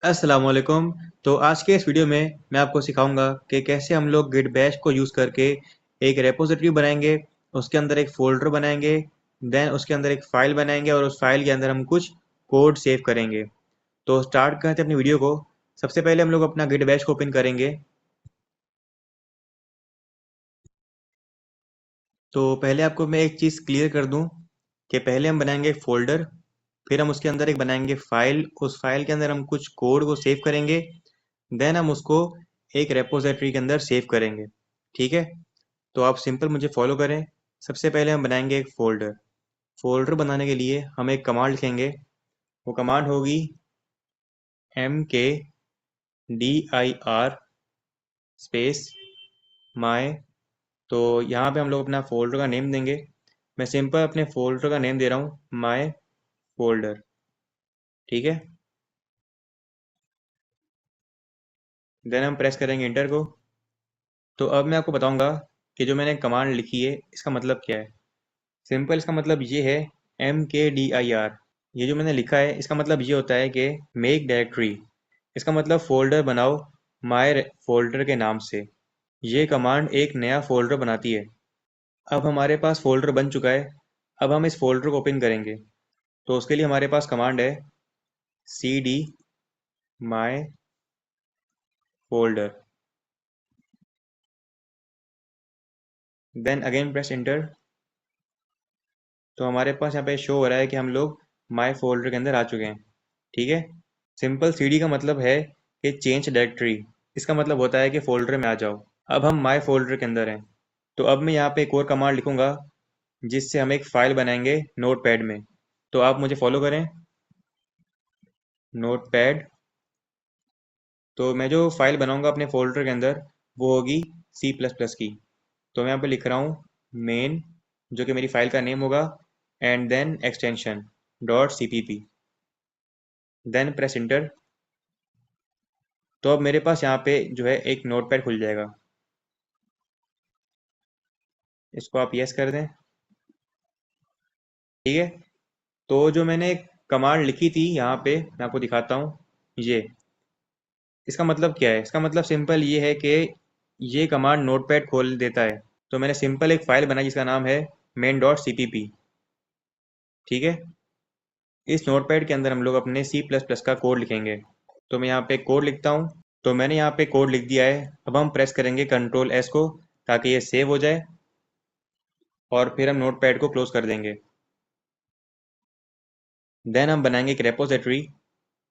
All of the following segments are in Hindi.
अस्सलाम वालेकुम। तो आज के इस वीडियो में मैं आपको सिखाऊंगा कि कैसे हम लोग गिट बैश को यूज़ करके एक रेपोजिटरी बनाएंगे, उसके अंदर एक फ़ोल्डर बनाएंगे, देन उसके अंदर एक फ़ाइल बनाएंगे और उस फाइल के अंदर हम कुछ कोड सेव करेंगे। तो स्टार्ट करते हैं अपनी वीडियो को। सबसे पहले हम लोग अपना गिट बैश को ओपन करेंगे। तो पहले आपको मैं एक चीज़ क्लियर कर दूं कि पहले हम बनाएंगे एक फ़ोल्डर, फिर हम उसके अंदर एक बनाएंगे फ़ाइल, उस फाइल के अंदर हम कुछ कोड को सेव करेंगे, देन हम उसको एक रेपोजिटरी के अंदर सेव करेंगे। ठीक है, तो आप सिंपल मुझे फॉलो करें। सबसे पहले हम बनाएंगे एक फ़ोल्डर। फ़ोल्डर बनाने के लिए हम एक कमांड लिखेंगे। वो कमांड होगी mkdir स्पेस माय। तो यहाँ पे हम लोग अपना फ़ोल्डर का नेम देंगे। मैं सिंपल अपने फ़ोल्डर का नेम दे रहा हूँ माय फ़ोल्डर। ठीक है, देन हम प्रेस करेंगे इंटर को। तो अब मैं आपको बताऊंगा कि जो मैंने कमांड लिखी है इसका मतलब क्या है। सिंपल इसका मतलब ये है mkdir। ये जो मैंने लिखा है इसका मतलब ये होता है कि मेक डायरेक्टरी। इसका मतलब फ़ोल्डर बनाओ माय फ़ोल्डर के नाम से। ये कमांड एक नया फ़ोल्डर बनाती है। अब हमारे पास फ़ोल्डर बन चुका है। अब हम इस फ़ोल्डर को ओपन करेंगे। तो उसके लिए हमारे पास कमांड है cd my folder, then again press enter. तो हमारे पास यहाँ पे शो हो रहा है कि हम लोग माय फ़ोल्डर के अंदर आ चुके हैं। ठीक है, सिंपल cd का मतलब है कि चेंज डायरेक्टरी। इसका मतलब होता है कि फ़ोल्डर में आ जाओ। अब हम माय फ़ोल्डर के अंदर हैं। तो अब मैं यहाँ पे एक और कमांड लिखूंगा जिससे हम एक फ़ाइल बनाएंगे नोटपैड में। तो आप मुझे फॉलो करें। नोटपैड। तो मैं जो फाइल बनाऊंगा अपने फ़ोल्डर के अंदर वो होगी C++ की। तो मैं यहाँ पे लिख रहा हूँ मेन, जो कि मेरी फाइल का नेम होगा, and then extension .cpp, then press enter. तो अब मेरे पास यहाँ पे जो है एक नोटपैड खुल जाएगा। इसको आप यस कर दें। ठीक है, तो जो मैंने कमांड लिखी थी यहाँ पे मैं आपको दिखाता हूँ। ये इसका मतलब क्या है। इसका मतलब सिंपल ये है कि ये कमांड नोटपैड खोल देता है। तो मैंने सिंपल एक फाइल बनाई जिसका नाम है main.cpp। ठीक है, इस नोटपैड के अंदर हम लोग अपने C++ का कोड लिखेंगे। तो मैं यहाँ पे कोड लिखता हूँ। तो मैंने यहाँ पे कोड लिख दिया है। अब हम प्रेस करेंगे कंट्रोल S को ताकि ये सेव हो जाए और फिर हम नोटपैड को क्लोज कर देंगे। देन हम बनाएंगे एक रेपोजिटरी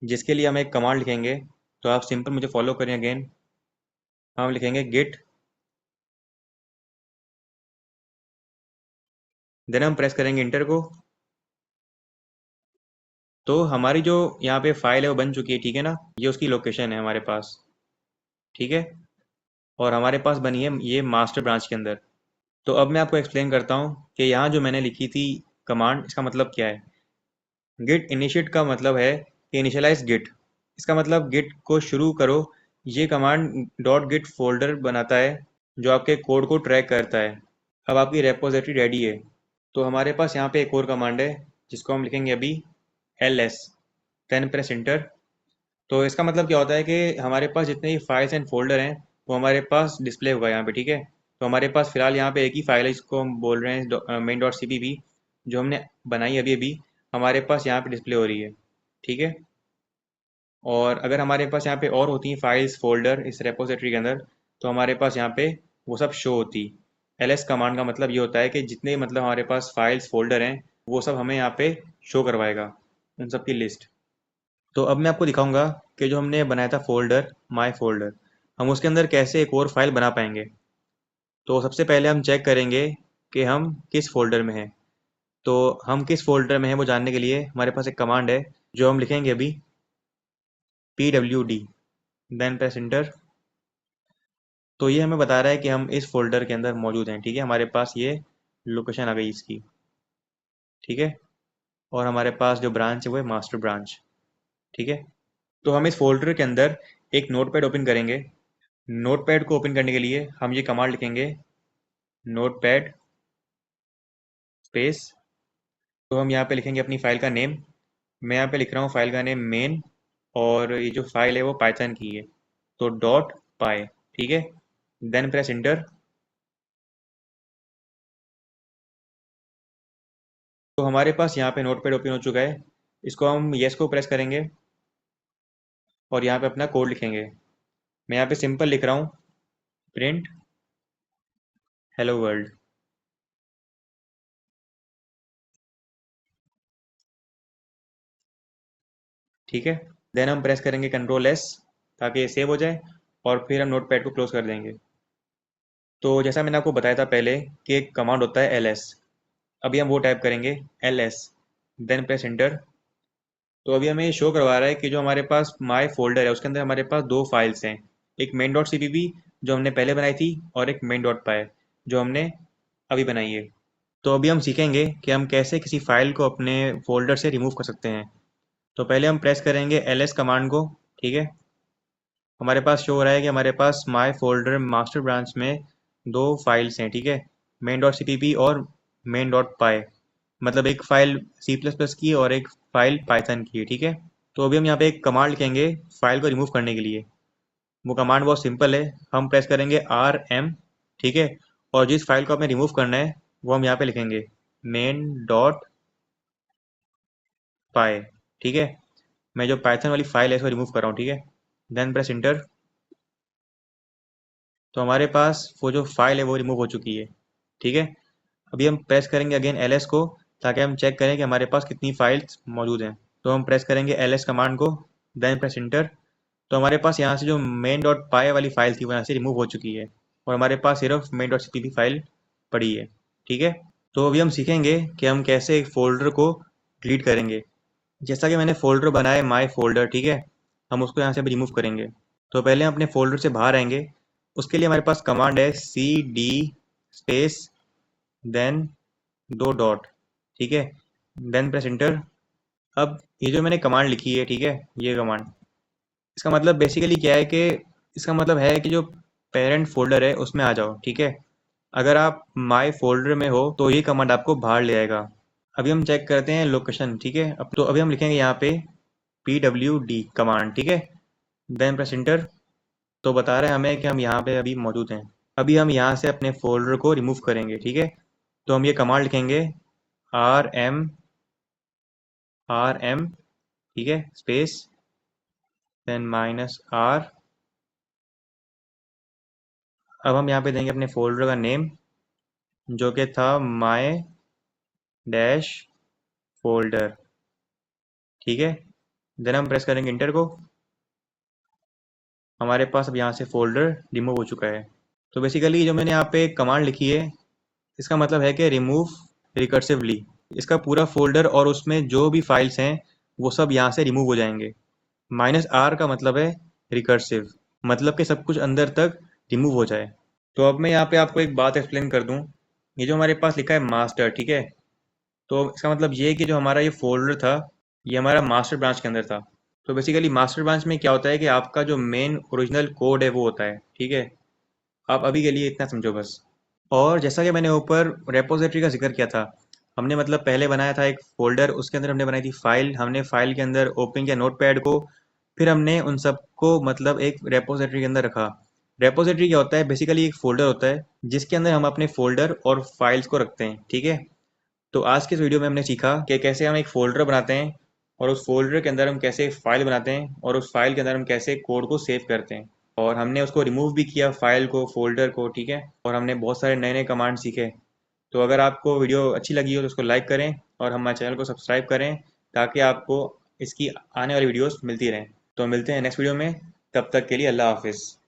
जिसके लिए हम एक कमांड लिखेंगे। तो आप सिंपल मुझे फॉलो करें अगेन। हम लिखेंगे गिट, देन हम प्रेस करेंगे इंटर को। तो हमारी जो यहाँ पे फाइल है वो बन चुकी है। ठीक है ना, ये उसकी लोकेशन है हमारे पास। ठीक है, और हमारे पास बनी है ये मास्टर ब्रांच के अंदर। तो अब मैं आपको एक्सप्लेन करता हूँ कि यहाँ जो मैंने लिखी थी कमांड इसका मतलब क्या है। गिट इनिशिएट का मतलब है कि इनिशियलाइज गिट। इसका मतलब गिट को शुरू करो। ये कमांड डॉट गिट फोल्डर बनाता है जो आपके कोड को ट्रैक करता है। अब आपकी रेपोजिटरी रेडी है। तो हमारे पास यहाँ पे एक और कमांड है जिसको हम लिखेंगे अभी ls, देन प्रेस इंटर। तो इसका मतलब क्या होता है कि हमारे पास जितने भी फाइल्स एंड फोल्डर हैं वो हमारे पास डिस्प्ले होगा यहाँ पे। ठीक है, तो हमारे पास फिलहाल यहाँ पे एक ही फाइल है जिसको हम बोल रहे हैं main.cpp, जो हमने बनाई अभी अभी हमारे पास यहाँ पे डिस्प्ले हो रही है। ठीक है, और अगर हमारे पास यहाँ पे और होती हैं फाइल्स फोल्डर इस रेपोजिटरी के अंदर तो हमारे पास यहाँ पे वो सब शो होती। ls कमांड का मतलब ये होता है कि जितने मतलब हमारे पास फाइल्स फोल्डर हैं वो सब हमें यहाँ पे शो करवाएगा, उन सब की लिस्ट। तो अब मैं आपको दिखाऊंगा कि जो हमने बनाया था फ़ोल्डर माय फ़ोल्डर, हम उसके अंदर कैसे एक और फाइल बना पाएंगे। तो सबसे पहले हम चेक करेंगे कि हम किस फ़ोल्डर में हैं। तो हम किस फ़ोल्डर में हैं वो जानने के लिए हमारे पास एक कमांड है जो हम लिखेंगे अभी pwd, देन प्रेस इंटर। तो ये हमें बता रहा है कि हम इस फ़ोल्डर के अंदर मौजूद हैं। ठीक है, हमारे पास ये लोकेशन आ गई इसकी। ठीक है, और हमारे पास जो ब्रांच है वो है मास्टर ब्रांच। ठीक है, तो हम इस फ़ोल्डर के अंदर एक नोटपैड ओपन करेंगे। नोटपैड को ओपन करने के लिए हम ये कमांड लिखेंगे नोटपैड स्पेस। तो हम यहाँ पे लिखेंगे अपनी फ़ाइल का नेम। मैं यहाँ पे लिख रहा हूँ फ़ाइल का नेम मेन, और ये जो फाइल है वो पाइथन की है, तो डॉट पाई, ठीक है। Then press enter. तो हमारे पास यहाँ पे नोटपैड ओपन हो चुका है। इसको हम येस को प्रेस करेंगे और यहाँ पे अपना कोड लिखेंगे। मैं यहाँ पे सिंपल लिख रहा हूँ, प्रिंट हेलो वर्ल्ड, ठीक है। देन हम प्रेस करेंगे कंट्रोल एस ताकि ये सेव हो जाए, और फिर हम नोटपैड को क्लोज कर देंगे। तो जैसा मैंने आपको बताया था पहले कि एक कमांड होता है ls, अभी हम वो टाइप करेंगे ls, देन प्रेस इंटर। तो अभी हमें शो करवा रहा है कि जो हमारे पास माई फोल्डर है उसके अंदर हमारे पास दो फाइल्स हैं, एक मेन डॉट cpp जो हमने पहले बनाई थी, और एक मेन डॉट पाई जो हमने अभी बनाई है। तो अभी हम सीखेंगे कि हम कैसे किसी फाइल को अपने फोल्डर से रिमूव कर सकते हैं। तो पहले हम प्रेस करेंगे ls कमांड को, ठीक है। हमारे पास शो हो रहा है कि हमारे पास माई फोल्डर मास्टर ब्रांच में दो फाइल्स हैं, ठीक है, मेन डॉट cpp और मेन डॉट पाई। मतलब एक फ़ाइल सी प्लस प्लस की और एक फ़ाइल पाइथन की है, ठीक है। तो अभी हम यहाँ पे एक कमांड लिखेंगे फाइल को रिमूव करने के लिए। वो कमांड बहुत सिंपल है, हम प्रेस करेंगे RM, ठीक है। और जिस फाइल को आपने रिमूव करना है वो हम यहाँ पे लिखेंगे मेन डॉट पाई, ठीक है। मैं जो पाइथन वाली फाइल है इसको रिमूव कर रहा हूँ, ठीक है। Then press enter. तो हमारे पास वो जो फाइल है वो रिमूव हो चुकी है, ठीक है। अभी हम प्रेस करेंगे अगेन ls को ताकि हम चेक करें कि हमारे पास कितनी फाइल्स मौजूद हैं। तो हम प्रेस करेंगे ls कमांड को, देन प्रेस इंटर। तो हमारे पास यहाँ से जो मेन डॉट पाई वाली फाइल थी वो यहाँ से रिमूव हो चुकी है, और हमारे पास सिर्फ मेन डॉट cpp फाइल पड़ी है, ठीक है। तो अभी हम सीखेंगे कि हम कैसे एक फोल्डर को डिलीट करेंगे। जैसा कि मैंने फोल्डर बनाया है माई फोल्डर, ठीक है, हम उसको यहाँ से अभी रिमूव करेंगे। तो पहले हम अपने फोल्डर से बाहर आएंगे। उसके लिए हमारे पास कमांड है cd स्पेस देन दो डॉट, ठीक है। Then press enter. अब ये जो मैंने कमांड लिखी है, ठीक है, ये कमांड, इसका मतलब बेसिकली क्या है कि इसका मतलब है कि जो पेरेंट फोल्डर है उसमें आ जाओ, ठीक है। अगर आप माई फोल्डर में हो तो ये कमांड आपको बाहर ले आएगा। अभी हम चेक करते हैं लोकेशन, ठीक है। अब तो अभी हम लिखेंगे यहाँ पे pwd कमांड, ठीक है। Then press enter. तो बता रहे हैं हमें कि हम यहाँ पे अभी मौजूद हैं। अभी हम यहाँ से अपने फोल्डर को रिमूव करेंगे, ठीक है। तो हम ये कमांड लिखेंगे rm, ठीक है, स्पेस देन -r। अब हम यहाँ पे देंगे अपने फोल्डर का नेम जो कि था माई डैश फोल्डर, ठीक है। देन हम प्रेस करेंगे इंटर को। हमारे पास अब यहाँ से फोल्डर रिमूव हो चुका है। तो बेसिकली जो मैंने यहाँ पे कमांड लिखी है इसका मतलब है कि रिमूव रिकर्सिवली, इसका पूरा फोल्डर और उसमें जो भी फाइल्स हैं वो सब यहाँ से रिमूव हो जाएंगे। -r का मतलब है रिकर्सिव, मतलब कि सब कुछ अंदर तक रिमूव हो जाए। तो अब मैं यहाँ पे आपको एक बात एक्सप्लेन कर दूँ। ये जो हमारे पास लिखा है मास्टर, ठीक है, तो इसका मतलब ये है कि जो हमारा ये फोल्डर था ये हमारा मास्टर ब्रांच के अंदर था। तो बेसिकली मास्टर ब्रांच में क्या होता है कि आपका जो मेन ओरिजिनल कोड है वो होता है, ठीक है। आप अभी के लिए इतना समझो बस। और जैसा कि मैंने ऊपर रेपोजिटरी का जिक्र किया था, हमने मतलब पहले बनाया था एक फोल्डर, उसके अंदर हमने बनाई थी फाइल, हमने फाइल के अंदर ओपन किया नोटपैड को, फिर हमने उन सबको मतलब एक रेपोजिटरी के अंदर रखा। रेपोजिटरी क्या होता है, बेसिकली एक फोल्डर होता है जिसके अंदर हम अपने फोल्डर और फाइल्स को रखते हैं, ठीक है। तो आज के इस वीडियो में हमने सीखा कि कैसे हम एक फ़ोल्डर बनाते हैं, और उस फ़ोल्डर के अंदर हम कैसे एक फ़ाइल बनाते हैं, और उस फ़ाइल के अंदर हम कैसे कोड को सेव करते हैं। और हमने उसको रिमूव भी किया फ़ाइल को, फ़ोल्डर को, ठीक है। और हमने बहुत सारे नए नए कमांड सीखे। तो अगर आपको वीडियो अच्छी लगी हो तो उसको लाइक करें और हमारे चैनल को सब्सक्राइब करें ताकि आपको इसकी आने वाली वीडियोस मिलती रहें। तो मिलते हैं नेक्स्ट वीडियो में, तब तक के लिए अल्लाह हाफिज़।